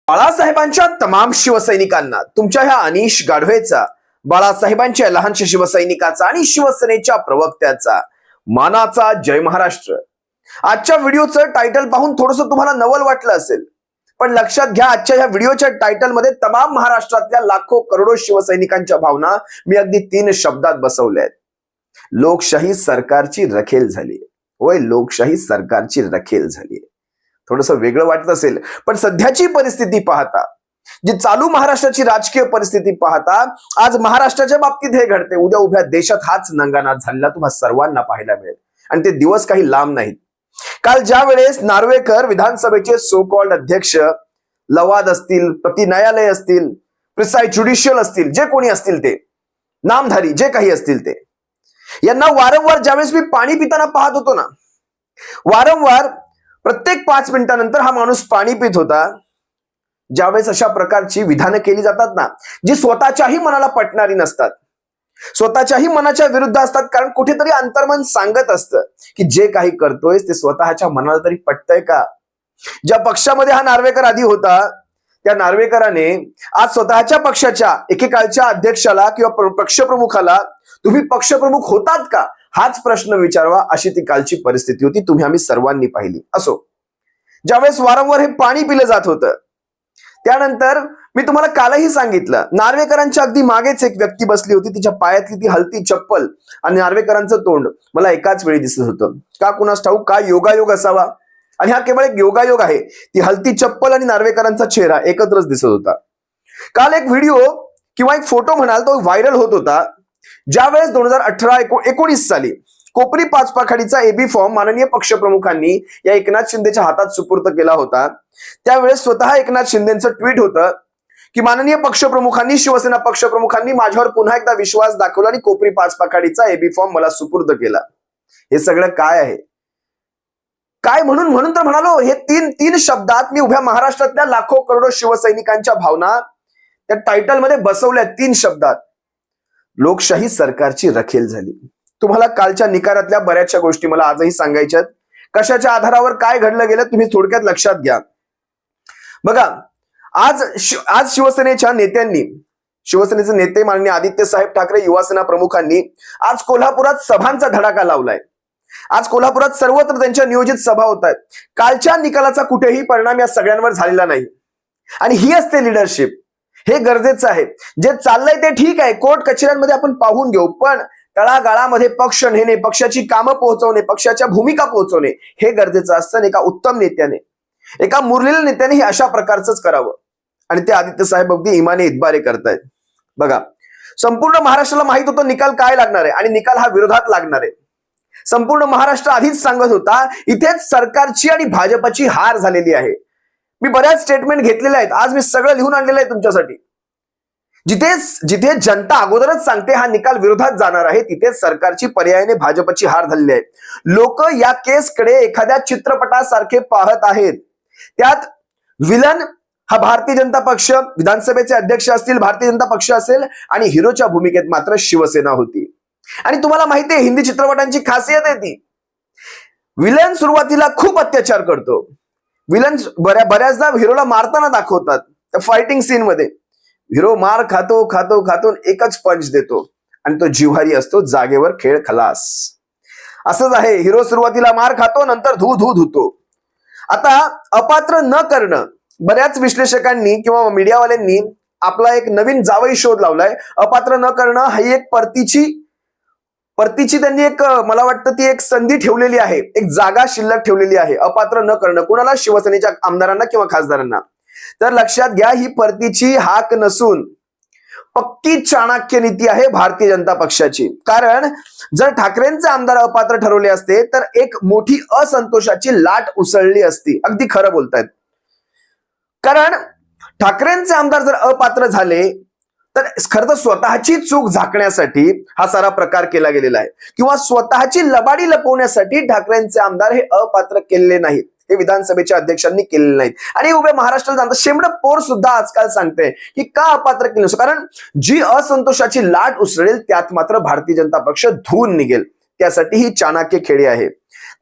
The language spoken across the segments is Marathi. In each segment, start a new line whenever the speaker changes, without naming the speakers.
बाळासाहेबांच्या तमाम शिवसैनिकांना तुमच्या ह्या अनिश गाढवेचा, बाळासाहेबांच्या लहानशा शिवसैनिकाचा आणि शिवसेनेच्या प्रवक्त्याचा मानाचा जय महाराष्ट्र। आजच्या व्हिडिओचं टायटल पाहून थोडंसं तुम्हाला नवल वाटलं असेल, पण लक्षात घ्या, आजच्या ह्या व्हिडिओच्या टायटल मध्ये तमाम महाराष्ट्रातल्या लाखो करोडो शिवसैनिकांच्या भावना मी अगदी 3 शब्दात बसवल्या आहेत। लोकशाही सरकारची रखेल झाली। होय, लोकशाही सरकारची रखेल झाली। थोडंसं वेगळं वाटत असेल, पण सध्याची परिस्थिती पाहता, जी चालू महाराष्ट्राची राजकीय परिस्थिती पाहता, आज महाराष्ट्राच्या बाबतीत हे घडते, उद्या उभ्या देशात हाच नंगानाच झालेला तुम्हा सर्वांना पाहायला मिळेल। आणि ते दिवस काही लांब नाहीत। काल ज्या वेळेस नार्वेकर विधानसभेचे सो कॉल्ड अध्यक्ष, लवाद असतील, प्रति न्यायालय असतील, प्रिसाइड ज्युडिशियल असतील, जे कोणी असतील ते नामधारी जे काही असतील ते, यांना वारंवार ज्यावेळेस मी पाणी पिताना पाहत होतो ना, वारंवार प्रत्येक 5 मिनिटानंतर हा माणूस पाणी पित होता। ज्यावेळेस अशा प्रकारची विधानं केली जातात ना, जी स्वतःच्याही मनाला पटणारी नसतात, स्वतःच्याही मनाच्या विरुद्ध असतात, कारण कुठेतरी अंतर्मन सांगत असतं की जे काही करतोय ते स्वतःच्या मनाला तरी पटतंय का। ज्या पक्षामध्ये हा नार्वेकर आधी होता, त्या नार्वेकराने आज स्वतःच्या पक्षाच्या एकेकाळच्या अध्यक्षाला किंवा पक्षप्रमुखाला तुम्ही पक्षप्रमुख होतात का, हाच प्रश्न विचारावा, अशी ती कालची परिस्थिती होती। तुम्ही आम्ही सर्वांनी पाहिली। असो, ज्यावेळेस वारंवार हे पाणी पिलं जात होतं, त्यानंतर मी तुम्हाला कालही सांगितलं, नार्वेकरांच्या अगदी मागेच एक व्यक्ती बसली होती, तिच्या पायातली ती हलती चप्पल आणि नार्वेकरांचं तोंड मला एकाच वेळी दिसत होतं। का कुणास ठाऊक, काय योगायोग असावा, आणि हा केवळ एक योगायोग आहे। ती हलती चप्पल आणि नार्वेकरांचा चेहरा एकत्रच दिसत होता। काल एक व्हिडिओ किंवा एक फोटो म्हणाल तो व्हायरल होत होता, ज्यावेळेस 2018-19 साली कोपरी पाचपाखाडीचा एबी फॉर्म माननीय पक्षप्रमुखांनी या एकनाथ शिंदेच्या हातात सुपूर्द केला होता। त्यावेळेस स्वतः एकनाथ शिंदेचं ट्विट होतं की माननीय पक्षप्रमुखांनी, शिवसेना पक्षप्रमुखांनी माझ्यावर पुन्हा एकदा विश्वास दाखवला आणि कोपरी पाचपाखाडीचा एबी फॉर्म मला सुपूर्द केला। हे सगळं काय आहे, काय म्हणून तर म्हणालो, हे तीन शब्दात मी उभ्या महाराष्ट्रातल्या लाखो करोडो शिवसैनिकांच्या भावना त्या टायटल मध्ये बसवल्या। 3 शब्दात लोकशाही सरकारची रखेल झाली। तुम्हाला कालच्या निकारातल्या बऱ्याचशा गोष्टी मला आजही सांगायच्यात, कशाच्या आधारावर काय घडलं गेलं तुम्ही थोडक्यात लक्षात घ्या। बघा, आज शिवसेनेच्या नेत्यांनी, शिवसेनेचे नेते माननीय आदित्य साहेब ठाकरे, युवासेना प्रमुखांनी आज कोल्हापुरात सभांचा धडाका लावलाय। आज कोल्हापुरात सर्वत्र त्यांच्या नियोजित सभा होत आहेत। कालच्या निकालाचा कुठेही परिणाम या सगळ्यांवर झालेला नाही, आणि ही असते लिडरशिप। हे गरजेचं आहे। जे चाललंय ते ठीक आहे, कोर्ट कचेऱ्यांमध्ये आपण पाहून घेऊ, पण तळागाळामध्ये पक्ष नेणे, पक्षाची कामं पोहोचवणे, पक्षाच्या भूमिका पोहोचवणे हे गरजेचं असतं। एका उत्तम नेत्याने, एका मुरलेल्या नेत्याने हे अशा प्रकारचंच करावं, आणि ते आदित्य साहेब अगदी इमाने इतबारे करतायत। बघा, संपूर्ण महाराष्ट्राला माहित होतं निकाल काय लागणार आहे, आणि निकाल हा विरोधात लागणार आहे। संपूर्ण महाराष्ट्र आधीच सांगत होता, इथेच सरकारची आणि भाजपची हार झालेली आहे। मी बऱ्याच स्टेटमेंट घेतलेल्या आहेत, आज मी सगळं लिहून आणलेलं आहे तुमच्यासाठी। जिथे जनता अगोदरच सांगते हा निकाल विरोधात जाणार आहे, तिथेच सरकारची पर्यायाने भाजपची हार झालेली आहे। लोक या केसकडे एखाद्या चित्रपटासारखे पाहत आहेत। त्यात विलन हा भारतीय जनता पक्ष, विधानसभेचे अध्यक्ष असतील भारतीय जनता पक्ष असेल, आणि हिरोच्या भूमिकेत मात्र शिवसेना होती। आणि तुम्हाला माहिती आहे, हिंदी चित्रपटांची खासियत आहे ती, विलन सुरुवातीला खूप अत्याचार करतो। विलन बऱ्याचदा हिरोला मारताना दाखवतात, त्या फायटिंग सीन मध्ये हिरो मार खातो एकच पंच देतो, आणि तो जिव्हारी असतो, जागेवर खेळ खलास। असंच आहे, हिरो सुरुवातीला मार खातो, नंतर धुतो। आता अपात्र न करणं, बऱ्याच विश्लेषकांनी किंवा मीडियावाल्यांनी आपला एक नवीन जावई शोध लावलाय। अपात्र न करणं ही एक परतीची त्यांनी एक, मला वाटतं ती एक संधी ठेवलेली आहे, एक जागा शिल्लक ठेवलेली आहे। अपात्र न करणं कुणाला, शिवसेनेच्या आमदारांना किंवा खासदारांना। तर लक्षात घ्या, ही परतीची हाक नसून पक्की चाणक्य नीती आहे भारतीय जनता पक्षाची। कारण जर ठाकरेंचे आमदार अपात्र ठरवले असते तर एक मोठी असंतोषाची लाट उसळली असती। अगदी खरं बोलतायत, कारण ठाकरेंचे आमदार जर अपात्र झाले तर खरं तर स्वतःची चूक झाकण्यासाठी हा सारा प्रकार केला गेलेला आहे, किंवा स्वतःची लबाडी लपवण्यासाठी ठाकरेंचे आमदार हे अपात्र केलेले नाहीत, हे विधानसभेच्या अध्यक्षांनी केलेले नाहीत। आणि उभ्या महाराष्ट्राला जाणतं शेमडं पोर सुद्धा आजकाल सांगते की का अपात्र केलं नसतं, कारण जी असंतोषाची लाट उसळेल त्यात मात्र भारतीय जनता पक्ष धुवून निघेल। त्यासाठी ही चाणक्य खेळी आहे।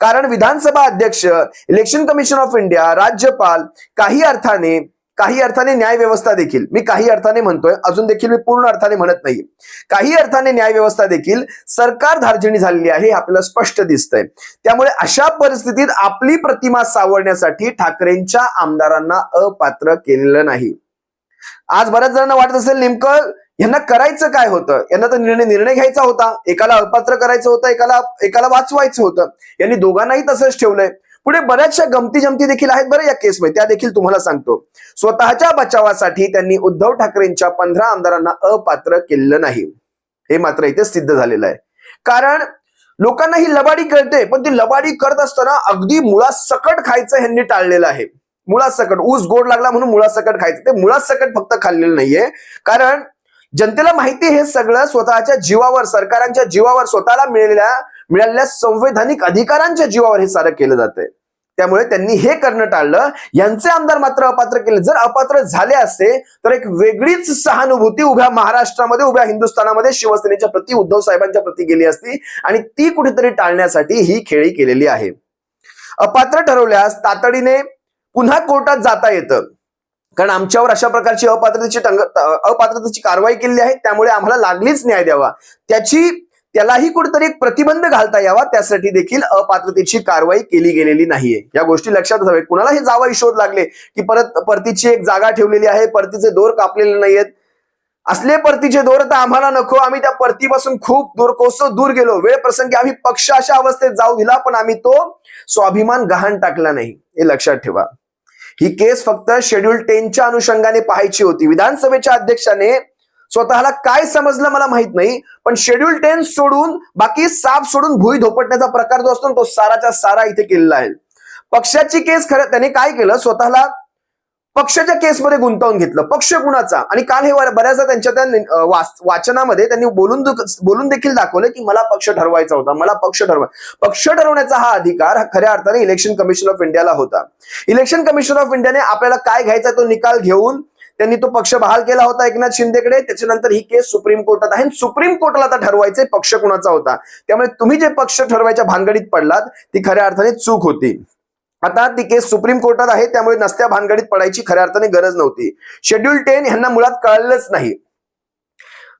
कारण विधानसभा अध्यक्ष, इलेक्शन कमिशन ऑफ इंडिया, राज्यपाल काही अर्थाने काही अर्थाने न्याय व्यवस्था देखील, मी काही अर्थाने म्हणतोय, अजून देखील मी पूर्ण अर्थाने म्हणत नाही, काही अर्थाने न्याय व्यवस्था देखील सरकार धार्जिणी झालेली आहे हे आपल्याला स्पष्ट दिसतंय. त्यामुळे अशा परिस्थितीत आपली प्रतिमा सावरण्यासाठी ठाकरेंच्या आमदारांना अपात्र केलेलं नाही. आज बऱ्याच जणांना वाटत असेल नेमकं यांना करायचं काय होतं, यांना तर निर्णय घ्यायचा होता, एकाला अपात्र करायचं होतं, एकाला वाचवायचं होतं. यांनी दोघांनाही तसंच ठेवलंय. पुढे बऱ्याचशा गमती जमती देखील आहेत बरं या केसमध्ये, त्या देखील तुम्हाला सांगतो. स्वतःच्या बचावासाठी त्यांनी उद्धव ठाकरेंच्या 15 आमदारांना अपात्र केलेलं नाही, हे मात्र इथे सिद्ध झालेलं आहे. कारण लोकांना ही लबाडी कळते, पण ती लबाडी करत असताना अगदी मुळासकट खायचं ह्यांनी टाळलेलं आहे. मुळासकट, ऊस गोड लागला म्हणून मुळासकट खायचं, ते मुळासकट फक्त खाल्लेलं नाहीये. कारण जनतेला माहिती हे सगळं स्वतःच्या जीवावर, सरकारांच्या जीवावर, स्वतःला मिळालेल्या संवैधानिक अधिकारांच्या जीवावर हे सारं केलं जातंय. त्यामुळे त्यांनी हे करणं टाळलं. यांचे आमदार मात्र अपात्र केले. जर अपात्र झाले असते तर एक वेगळीच सहानुभूती उभ्या महाराष्ट्रामध्ये, उभ्या हिंदुस्थानामध्ये शिवसेनेच्या प्रति, उद्धव साहेबांच्या प्रति गेली असती आणि ती कुठेतरी टाळण्यासाठी ही खेळी केलेली आहे. अपात्र ठरवल्यास तातडीने पुन्हा कोर्टात जाता येतं, कारण आमच्यावर अशा प्रकारची अपात्रतेची कारवाई केलेली आहे, त्यामुळे आम्हाला लागलीच न्याय द्यावा, त्यालाही कुठेतरी एक प्रतिबंध घालता यावा, त्यासाठी देखील अपात्रतेची कारवाई केली गेलेली नाहीये. या गोष्टी लक्षात हवे. कुणाला हे जावई शोध लागले की परतीची एक जागा ठेवलेली आहे, परतीचे दोर कापलेले नाहीयेत, असले परतीचे दोर तर आम्हाला नको, आम्ही त्या परतीपासून खूप कोसो दूर गेलो, वेळ प्रसंगी आम्ही पक्ष अशा अवस्थेत जाऊ दिला, पण आम्ही तो स्वाभिमान गहाण टाकला नाही, हे लक्षात ठेवा. ही केस फक्त शेड्यूल 10च्या अनुषंगाने पाहायची होती. विधानसभेच्या अध्यक्षाने स्वतःला काय समजलं मला माहित नाही, पण शेड्यूल 10 सोडून बाकी साप सोडून भुई धोपटण्याचा प्रकार जो असतो तो साराच्या सारा इथे केलेला आहे. पक्षाची केस, खरं त्याने काय केलं, स्वतःला पक्षाच्या केसमध्ये गुंतवून घेतलं. पक्ष कुणाचा, आणि काल हे बऱ्याचदा त्यांच्या त्या वाचनामध्ये त्यांनी बोलून देखील दाखवलं की मला पक्ष ठरवायचा होता, मला पक्ष ठरवण्याचा हा अधिकार खऱ्या अर्थाने इलेक्शन कमिशन ऑफ इंडियाला होता. इलेक्शन कमिशन ऑफ इंडियाने आपल्याला काय घ्यायचा तो निकाल घेऊन त्यांनी तो पक्ष बहाल केला होता एकनाथ शिंदेकडे. त्याच्यानंतर ही केस सुप्रीम कोर्टात आहे. सुप्रीम कोर्टाला आता ठरवायचे पक्ष कुणाचा होता. त्यामुळे तुम्ही जे पक्ष ठरवायच्या भानगडीत पडलात ती खऱ्या अर्थाने चूक होती. आता ती केस सुप्रीम कोर्टात आहे, त्यामुळे नसत्या भानगडीत पडायची खऱ्या अर्थाने गरज नव्हती. शेड्यूल 10 यांना मुळात कळलंच नाही.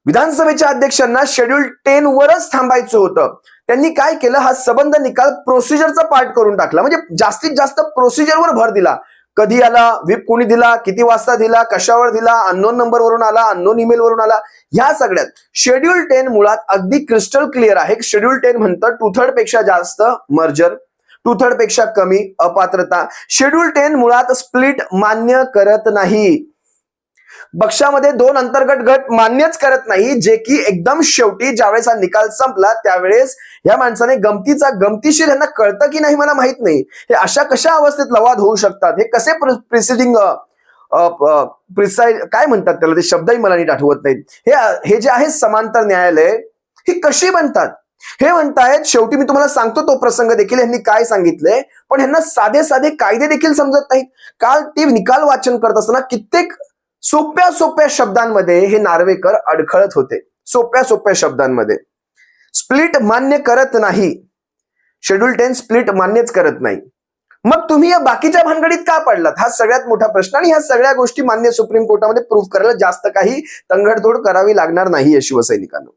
विधानसभेच्या अध्यक्षांना शेड्यूल 10 वरच थांबायचं होतं. त्यांनी काय केलं, हा सबंध निकाल प्रोसिजरचा पार्ट करून टाकला. म्हणजे जास्तीत जास्त प्रोसिजरवर भर दिला. कधी आला, व्हिप कोणी दिला, किती वाजता दिला, कशावर दिला, अननोन नंबरवरून आला, अननोन ईमेल वरून आला, ह्या सगळ्यात शेड्यूल 10 मुळात अगदी क्रिस्टल क्लिअर आहे. शेड्यूल 10 म्हणतं 2/3 पेक्षा जास्त मर्जर, 2/3 पेक्षा कमी अपात्रता. शेड्यूल 10 मुळात स्प्लिट मान्य करत नाही. पक्षामध्ये 2 अंतर्गत गट मान्यच करत नाही, जे की एकदम शेवटी ज्यावेळेस हा निकाल संपला त्यावेळेस या माणसाने गमतीशीर, यांना कळतं की नाही मला माहित नाही, हे अशा कशा अवस्थेत लवाद होऊ शकतात, हे कसे काय म्हणतात त्याला, ते शब्दही मला नीट आठवत नाहीत. हे जे आहे समांतर न्यायालय, ही कशी बनतात हे म्हणतायत. शेवटी मी तुम्हाला सांगतो तो प्रसंग देखील यांनी काय सांगितलंय, पण यांना साधे साधे कायदे देखील समजत नाहीत. काल ते निकाल वाचन करत असताना कित्येक सोप्या शब्दांमध्ये हे नार्वेकर अडखळत होते. सोप्या शब्दांमध्ये स्प्लिट मान्य करत नाही, शेड्यूल 10 स्प्लिट मान्यच करत नाही. मग तुम्ही या बाकीच्या भानगडीत का पडलात, हा सगळ्यात मोठा प्रश्न. आणि ह्या सगळ्या गोष्टी मान्य सुप्रीम कोर्टामध्ये प्रूव्ह करायला जास्त काही तंगडतोड करावी लागणार नाहीये शिवसैनिकांना.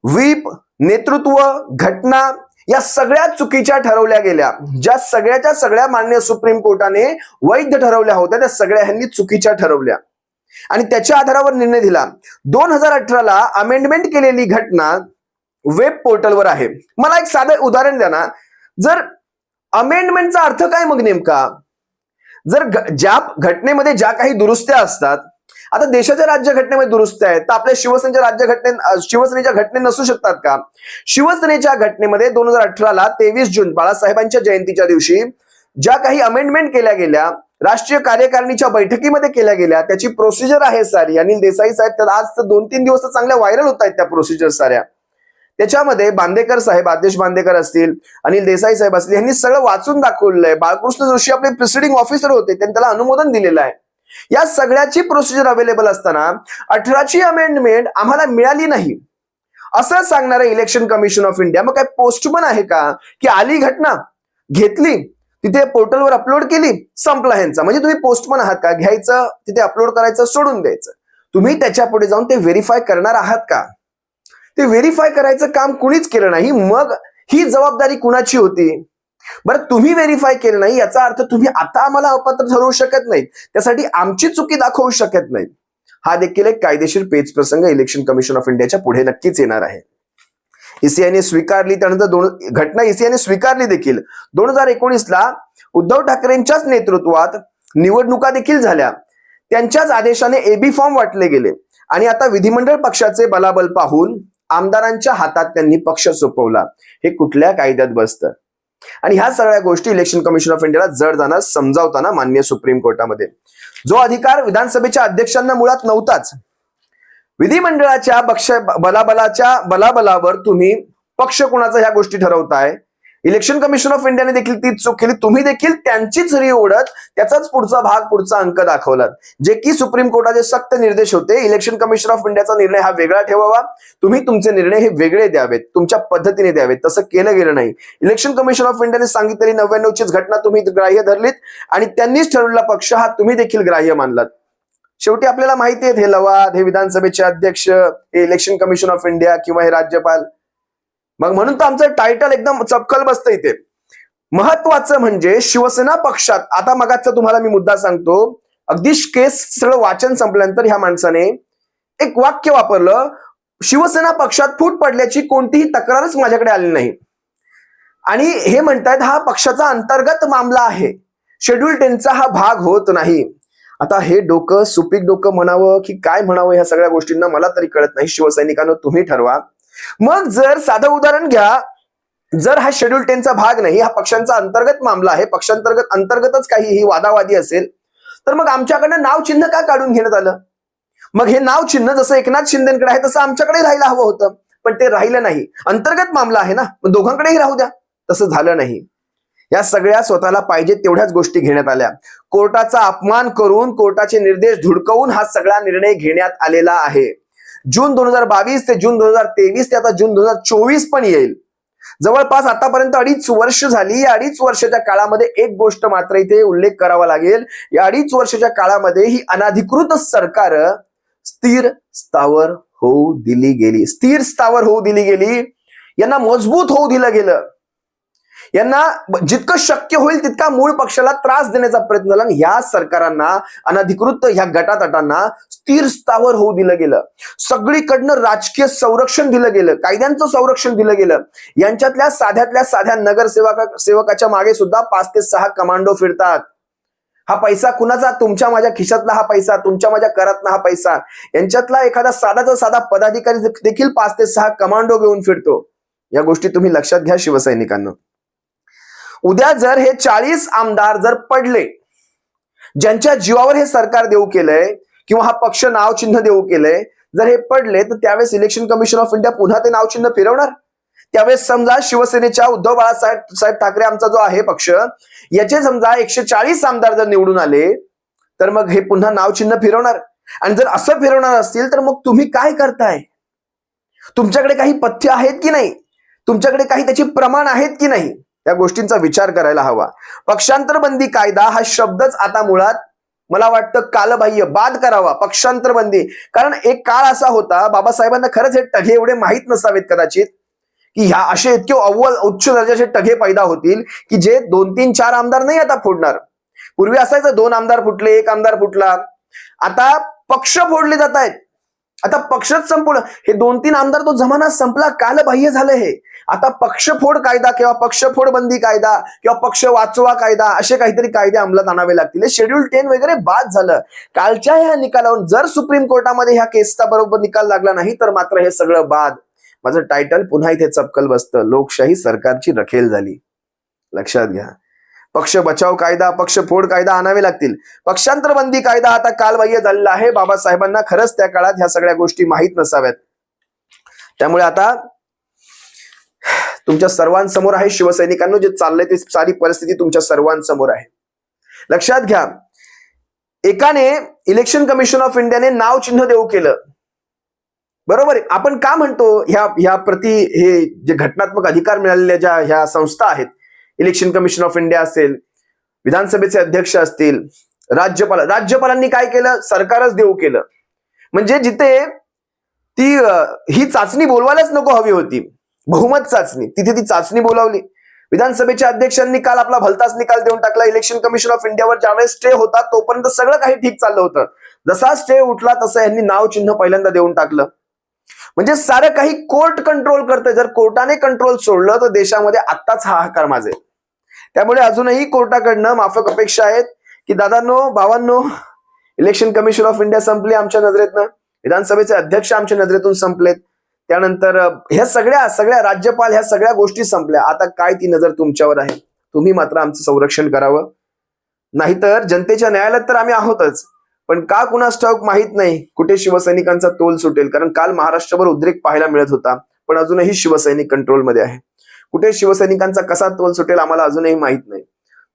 व्हीप, नेतृत्व, घटना या सगळ्या चुकीच्या ठरवल्या गेल्या. ज्या सगळ्या मान्य सुप्रीम कोर्टाने वैध ठरवल्या होत्या त्या सगळ्या ह्यांनी चुकीच्या ठरवल्या आणि त्याच्या आधारावर निर्णय दिला. 2018ला अमेंडमेंट केलेली घटना वेब पोर्टलवर आहे. मला एक साधं उदाहरण द्या ना. जर अमेंडमेंटचा अर्थ काय मग नेमका, जर ज्या घटनेमध्ये ज्या काही दुरुस्त्या असतात, आता देशाच्या राज्यघटनेमध्ये दुरुस्त्या आहेत, तर आपल्या शिवसेनेच्या घटने नसू शकतात का? शिवसेनेच्या घटनेमध्ये 2018ला 23 जून बाळासाहेबांच्या जयंतीच्या दिवशी ज्या काही अमेंडमेंट केल्या गेल्या, राष्ट्रीय कार्यकारिणीच्या बैठकीमध्ये केल्या गेल्या, त्याची प्रोसिजर आहे सारी. अनिल देसाई साहेब तर आज तर 2-3 दिवस तर चांगल्या व्हायरल होत आहेत त्या प्रोसिजर साऱ्या. त्याच्यामध्ये बांदेकर साहेब, आदेश बांदेकर असतील, अनिल देसाई साहेब असतील, यांनी सगळं वाचून दाखवलेलं आहे. बाळकृष्ण जोशी आपले प्रिसिडिंग ऑफिसर होते, त्यांनी त्याला अनुमोदन दिलेलं आहे. या सगळ्याची प्रोसिजर अवेलेबल असताना 18ची अमेंडमेंट आम्हाला मिळाली नाही असं सांगणारं इलेक्शन कमिशन ऑफ इंडिया मग काय पोस्टमन आहे का, की आली घटना घेतली, तिथे पोर्टलवर अपलोड केली, संपला ह्यांचा. म्हणजे तुम्ही पोस्टमन आहात का? घ्यायचं तिथे अपलोड करायचं, सोडून द्यायचं. तुम्ही त्याच्या पुढे जाऊन ते व्हेरीफाय करणार आहात का? ते व्हेरीफाय करायचं काम कुणीच केलं नाही. मग ही जबाबदारी कुणाची होती? बरं, तुम्ही व्हेरीफाय केलं नाही याचा अर्थ तुम्ही आता आम्हाला अपात्र ठरवू शकत नाही, त्यासाठी आमची चुकी दाखवू शकत नाही. हा देखील एक कायदेशीर पेच प्रसंग इलेक्शन कमिशन ऑफ इंडियाच्या पुढे नक्कीच येणार आहे. ईसीआयने स्वीकारली, त्यानंतर घटना ईसीआयने स्वीकारली देखील. 2019ला उद्धव ठाकरेंच्याच नेतृत्वात निवडणुका देखील झाल्या. त्यांच्याच आदेशाने एबी फॉर्म वाटले गेले आणि आता विधिमंडळ पक्षाचे बलाबल पाहून आमदारांच्या हातात त्यांनी पक्ष सोपवला. हे कुठल्या कायद्यात बसतं? आणि ह्या सगळ्या गोष्टी इलेक्शन कमिशन ऑफ इंडियाला जड जाणार समजावताना माननीय सुप्रीम कोर्टामध्ये जो अधिकार विधानसभेच्या अध्यक्षांना मुळात नव्हताच, विधिमंडळाच्या बलाबलावर तुम्ही पक्ष कोणाचा ह्या गोष्टी ठरवताय. इलेक्शन कमिशन ऑफ इंडियाने देखील तीच चूक केली. तुम्ही देखील त्यांचीच री ओढत त्याचाच पुढचा भाग, पुढचा अंक दाखवलात, जे की सुप्रीम कोर्टाचे सक्त निर्देश होते. इलेक्शन कमिशन ऑफ इंडियाचा निर्णय हा वेगळा ठेवावा, तुम्ही तुमचे निर्णय हे वेगळे द्यावेत, तुमच्या पद्धतीने द्यावेत. तसं केलं गेलं नाही. इलेक्शन कमिशन ऑफ इंडियाने सांगितलेली 99चीच घटना तुम्ही ग्राह्य धरलीत आणि त्यांनीच ठरवलेला पक्ष हा तुम्ही देखील ग्राह्य मानलात. शेवटी आपल्याला माहिती आहे हे लवाद, हे विधानसभेचे अध्यक्ष, हे इलेक्शन कमिशन ऑफ इंडिया किंवा हे राज्यपाल. मग म्हणून तर आमचं टायटल एकदम चपखल बसतं इथे. महत्वाचं म्हणजे शिवसेना पक्षात, आता मगाचा तुम्हाला मी मुद्दा सांगतो, अगदी केस सगळं वाचन संपल्यानंतर ह्या माणसाने एक वाक्य वापरलं, शिवसेना पक्षात फूट पडल्याची कोणतीही तक्रारच माझ्याकडे आली नाही. आणि हे म्हणतायत हा पक्षाचा अंतर्गत मामला आहे, शेड्यूल 10चा हा भाग होत नाही. आता हे डोकं, सुपीक डोकं म्हणावं की काय म्हणावं, ह्या सगळ्या गोष्टींना मला तरी कळत नाही. शिवसैनिकांनो, तुम्ही ठरवा. मग जर साधं उदाहरण घ्या, जर हा शेड्यूल 10चा भाग नाही, हा पक्षांचा अंतर्गत मामला आहे, अंतर्गतच काही ही वादावादी असेल, तर मग आमच्याकडनं नाव चिन्ह का काढून घेण्यात आलं? मग हे नाव चिन्ह जसं एकनाथ शिंदेकडे आहे तसं आमच्याकडे राहायला हवं होतं, पण ते राहिलं नाही. अंतर्गत मामला आहे ना, मग दोघांकडेही राहू द्या. तसं झालं नाही. या सगळ्या स्वतःला पाहिजे तेवढ्याच गोष्टी घेण्यात आल्या. कोर्टाचा अपमान करून, कोर्टाचे निर्देश धुडकवून हा सगळा निर्णय घेण्यात आलेला आहे. जून 2022 ते जून 2023 ते आता जून 2024 पण येईल. जवळपास आतापर्यंत 2.5 वर्ष झाली. या 2.5 वर्षाच्या काळामध्ये एक गोष्ट मात्र इथे उल्लेख करावा लागेल. या 2.5 वर्षाच्या काळामध्ये ही अनधिकृत सरकार स्थिर स्थावर होऊ दिली गेली. स्थिर स्थावर होऊ दिली गेली. यांना मजबूत होऊ दिलं गेलं. यांना जितकं शक्य होईल तितका मूळ पक्षाला त्रास देण्याचा प्रयत्न झाला. ह्या सरकारांना, अनधिकृत ह्या गटातटांना स्थिर स्थावर होऊ दिलं गेलं. सगळीकडनं राजकीय संरक्षण दिलं गेलं, कायद्यांचं संरक्षण दिलं गेलं. यांच्यातल्या साध्या नगरसेवकाच्या मागे सुद्धा 5 ते 6 कमांडो फिरतात. हा पैसा कुणाचा? तुमच्या माझ्या खिशातला हा पैसा, तुमच्या माझ्या करातला हा पैसा. यांच्यातला एखादा साधा पदाधिकारी देखील 5 ते 6 कमांडो घेऊन फिरतो. या गोष्टी तुम्ही लक्षात घ्या शिवसैनिकांना. उद्या जर हे 40 आमदार जर पडले, ज्यांच्या जीवावर हे सरकार देऊ केलंय किंवा हा पक्ष नाव चिन्ह देऊ केलंय, जर हे पडले तर त्यावेळेस इलेक्शन कमिशन ऑफ इंडिया पुन्हा ते नाव चिन्ह फिरवणार. त्यावेळेस समजा शिवसेनेच्या उद्धव बाळासाहेब ठाकरे आमचा जो आहे पक्ष, याचे समजा 140 आमदार जर निवडून आले तर मग हे पुन्हा नाव चिन्ह फिरवणार. आणि जर असं फिरवणार असतील तर मग तुम्ही काय करताय? तुमच्याकडे काही पथ्य आहेत की नाही? तुमच्याकडे काही त्याची प्रमाण आहेत की नाही? या गोष्टींचा विचार करायला हवा. पक्षांतर बंदी कायदा हा शब्दच आता मुळात मला वाटतं कालबाह्य, बाद करावा. पक्षांतर बंदी, कारण एक काळ असा होता, बाबासाहेबांना खरंच हे टघे एवढे माहीत नसावेत कदाचित, की ह्या असे इतके उच्च दर्जाचे टघे पैदा होतील की जे 2, 3, 4 आमदार नाही आता फोडणार. पूर्वी असायचं 2 आमदार फुटले, 1 आमदार फुटला. आता पक्ष फोडले जात आहेत. आता पक्षच संपलं. हे 2-3 आमदार तो जमाना संपला, कालबाह्य झालं हे. आता पक्षफोड कायदा किंवा पक्षफोड बंदी कायदा किंवा पक्ष वाचवा कायदा, असे काहीतरी कायदे अंमलात आणावे लागतील. शेड्यूल 10 वगैरे बाद झालं. कालच्या ह्या निकालावरून जर सुप्रीम कोर्टामध्ये ह्या केसचा बरोबर निकाल लागला नाही तर मात्र हे सगळं बाद. माझं टायटल पुन्हा इथे चपकल बसतं, लोकशाही सरकारची रखेल झाली. लक्षात घ्या. पक्ष बचाव कायदा, पक्षफोड कायदा आणावे लागतील. पक्षांतर बंदी कायदा आता कालबाह्य झालेला आहे. बाबासाहेबांना खरंच त्या काळात ह्या सगळ्या गोष्टी माहीत नसाव्यात. त्यामुळे आता तुमच्या सर्वांसमोर आहे शिवसैनिकांना, जे चाललंय ते सारी परिस्थिती तुमच्या सर्वांसमोर आहे. लक्षात घ्या. एकाने इलेक्शन कमिशन ऑफ इंडियाने नाव चिन्ह देऊ केलं, बरोबर. आपण का म्हणतो ह्या प्रति हे जे घटनात्मक अधिकार मिळालेल्या ज्या ह्या संस्था आहेत, इलेक्शन कमिशन ऑफ इंडिया असेल विधानसभेचे अध्यक्ष असतील, राज्यपालांनी काय केलं? सरकारच देऊ केलं. म्हणजे जिथे ती ही चाचणी बोलवायलाच नको हवी होती, बहुमत चाचणी, तिथे ती चाचणी बोलावली. विधानसभेच्या अध्यक्षांनी काल आपला भलताच निकाल देऊन टाकला. इलेक्शन कमिशन ऑफ इंडियावर ज्यावेळेस स्टे होता तोपर्यंत सगळं काही ठीक चाललं होतं. जसा स्टे उठला तसं यांनी नाव चिन्ह पहिल्यांदा देऊन टाकलं. म्हणजे सारं काही कोर्ट कंट्रोल करतंय. जर कोर्टाने कंट्रोल सोडलं तर देशामध्ये आत्ताच हाहाकार माजेल. त्यामुळे अजूनही कोर्टाकडनं माफक अपेक्षा आहेत की दादांनो, भावांनो, इलेक्शन कमिशन ऑफ इंडिया संपली आमच्या नजरेतनं, विधानसभेचे अध्यक्ष आमच्या नजरेतून संपलेत, त्यानंतर ह्या सगळ्या राज्यपाल, ह्या सगळ्या गोष्टी संपल्या. आता काय ती नजर तुमच्यावर आहे. तुम्ही मात्र आमचं संरक्षण करावं. नाहीतर जनतेच्या न्यायालयात तर आम्ही आहोतच, पण का कुणास ठाऊक माहित नाही कुठे शिवसैनिकांचा तोल सुटेल. कारण काल महाराष्ट्रभर उद्रेक पाहायला मिळत होता, पण अजूनही शिवसैनिक कंट्रोलमध्ये आहे. कुठे शिवसैनिकांचा कसा तोल सुटेल आम्हाला अजूनही माहित नाही.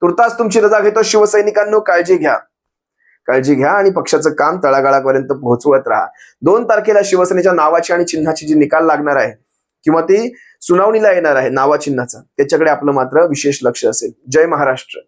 तुर्तास तुमची रजा घेतो शिवसैनिकांनो. काळजी घ्या आणि पक्षाचं काम तळागाळापर्यंत पोहोचवत राहा. 2 तारखेला शिवसेनेच्या नावाची आणि चिन्हाची जी निकाल लागणार आहे किंवा ती सुनावणीला येणार आहे नावा चिन्हाचा, त्याच्याकडे आपलं मात्र विशेष लक्ष असेल. जय महाराष्ट्र.